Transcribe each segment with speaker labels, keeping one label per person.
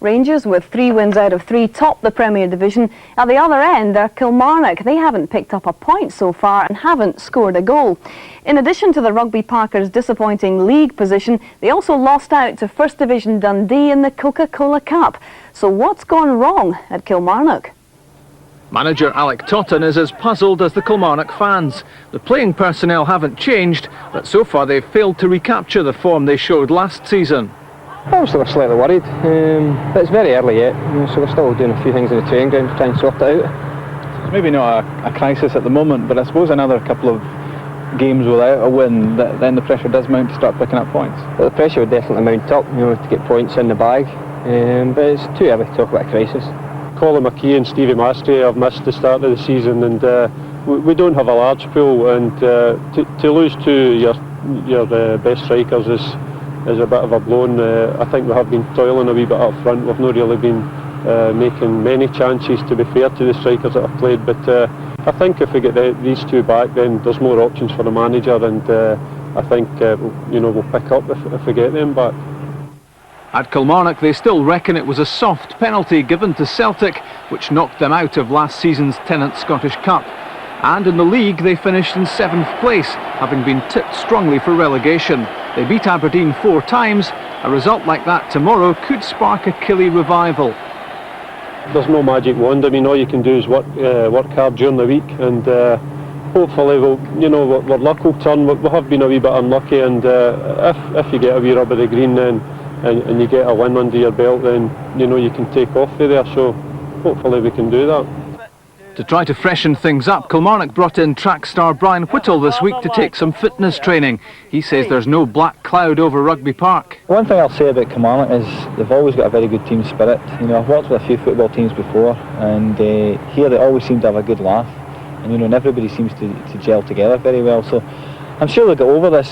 Speaker 1: Rangers, with 3 wins out of 3, top the Premier Division. At the other end, they're Kilmarnock. They haven't picked up a point so far and haven't scored a goal. In addition to the Rugby Parkers' disappointing league position, they also lost out to First Division Dundee in the Coca-Cola Cup. So what's gone wrong at Kilmarnock?
Speaker 2: Manager Alec Totten is as puzzled as the Kilmarnock fans. The playing personnel haven't changed, but so far they've failed to recapture the form they showed last season.
Speaker 3: Obviously we're slightly worried, but it's very early yet, so we're still doing a few things in the training ground to try and sort it out.
Speaker 4: It's maybe not a crisis at the moment, but I suppose another couple of games without a win, then the pressure does mount to start picking up points.
Speaker 3: But the pressure would definitely mount up, to get points in the bag, but it's too early to talk about a crisis.
Speaker 5: Colin McKee and Stevie Mastry have missed the start of the season, and we don't have a large pool, and to lose 2 your best strikers is a bit of a blow. I think we have been toiling a wee bit up front. We've not really been making many chances, to be fair to the strikers that have played, but I think if we get these 2 back, then there's more options for the manager, and I think we'll pick up if we get them back.
Speaker 2: At Kilmarnock, they still reckon it was a soft penalty given to Celtic, which knocked them out of last season's Tennant Scottish Cup. And in the league, they finished in 7th place, having been tipped strongly for relegation. They beat Aberdeen 4 times. A result like that tomorrow could spark a Killie revival.
Speaker 5: There's no magic wand. I mean, all you can do is work hard during the week, and hopefully our luck will turn. We have been a wee bit unlucky, and if you get a wee rub of the green then, and you get a win under your belt, then you can take off there. So hopefully we can do that.
Speaker 2: To try to freshen things up, Kilmarnock brought in track star Brian Whittle this week to take some fitness training. He says there's no black cloud over Rugby Park.
Speaker 4: One thing I'll say about Kilmarnock is they've always got a very good team spirit. I've worked with a few football teams before, and here they always seem to have a good laugh, and everybody seems to gel together very well. So I'm sure they'll get over this.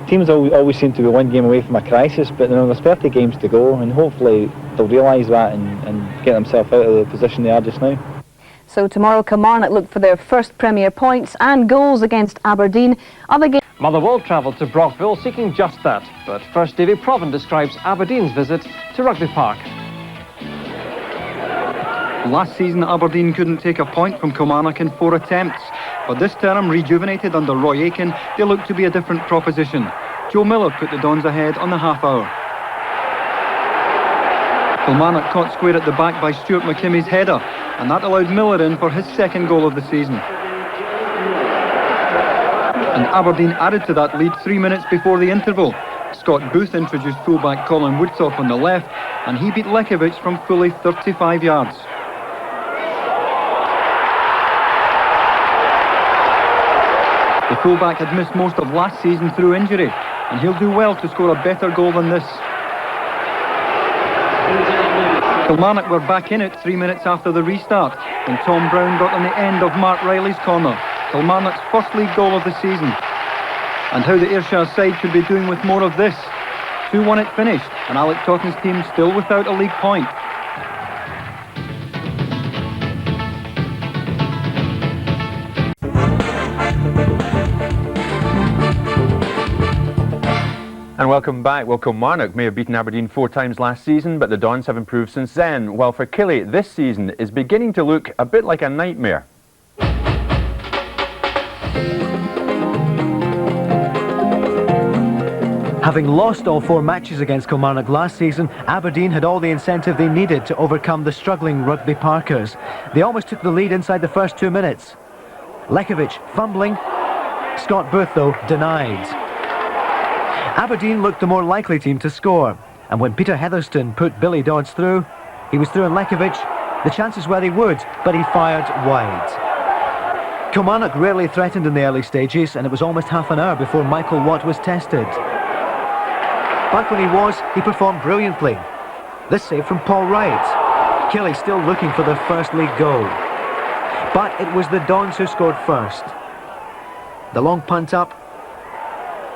Speaker 4: Teams always seem to be 1 game away from a crisis, but there's 30 games to go, and hopefully they'll realise that and get themselves out of the position they are just now.
Speaker 1: So tomorrow Kilmarnock look for their first Premier points and goals against Aberdeen. Other games.
Speaker 6: Motherwell travelled to Brockville seeking just that, but first Davy Provan describes Aberdeen's visit to Rugby Park.
Speaker 7: Last season Aberdeen couldn't take a point from Kilmarnock in 4 attempts, but this term, rejuvenated under Roy Aitken, they look to be a different proposition. Joe Miller put the Dons ahead on the half hour. Kilmarnock caught square at the back by Stuart McKimmy's header, and that allowed Miller in for his 2nd goal of the season. And Aberdeen added to that lead 3 minutes before the interval. Scott Booth introduced fullback Colin Woodthorpe on the left, and he beat Lekovic from fully 35 yards. The fullback had missed most of last season through injury, and he'll do well to score a better goal than this. Kilmarnock were back in it 3 minutes after the restart, when Tom Brown got on the end of Mark Reilly's corner, Kilmarnock's first league goal of the season. And how the Ayrshire side could be doing with more of this. 2-1 it finished, and Alec Totten's team still without a league point.
Speaker 8: And welcome back. Well, Kilmarnock may have beaten Aberdeen 4 times last season, but the Dons have improved since then, while for Killie, this season is beginning to look a bit like a nightmare.
Speaker 9: Having lost all 4 matches against Kilmarnock last season, Aberdeen had all the incentive they needed to overcome the struggling Rugby Parkers. They almost took the lead inside the first 2 minutes. Lekovic fumbling, Scott Booth though denied. Aberdeen looked the more likely team to score, and when Peter Heatherston put Billy Dodds through, he was through on Lekovic. The chances were he would, but he fired wide. Kilmarnock rarely threatened in the early stages, and it was almost half an hour before Michael Watt was tested. But when he was, he performed brilliantly. This save from Paul Wright. Killie still looking for their first league goal. But it was the Dons who scored first. The long punt up,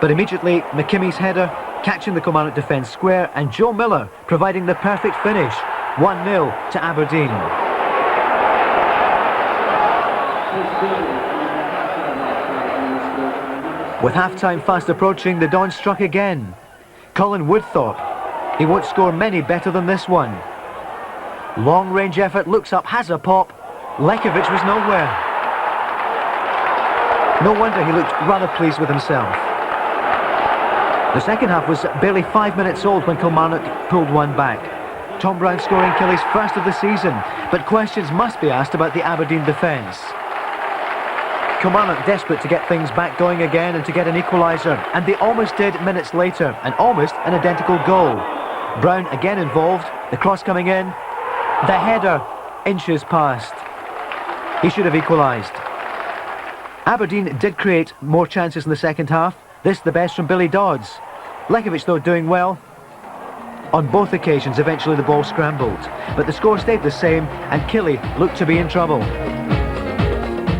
Speaker 9: but immediately McKimmy's header catching the Kilmarnock defence square, and Joe Miller providing the perfect finish. 1-0 to Aberdeen. With half-time fast approaching, the Dons struck again. Colin Woodthorpe. He won't score many better than this one. Long range effort, looks up, has a pop. Lekovic was nowhere. No wonder he looked rather pleased with himself. The second half was barely 5 minutes old when Kilmarnock pulled one back. Tom Brown scoring Killie's first of the season, but questions must be asked about the Aberdeen defence. Kilmarnock desperate to get things back going again and to get an equaliser, and they almost did minutes later, and almost an identical goal. Brown again involved, the cross coming in, the header inches past. He should have equalised. Aberdeen did create more chances in the second half, this the best from Billy Dodds. Lekovic though doing well. On both occasions eventually the ball scrambled, but the score stayed the same and Killie looked to be in trouble.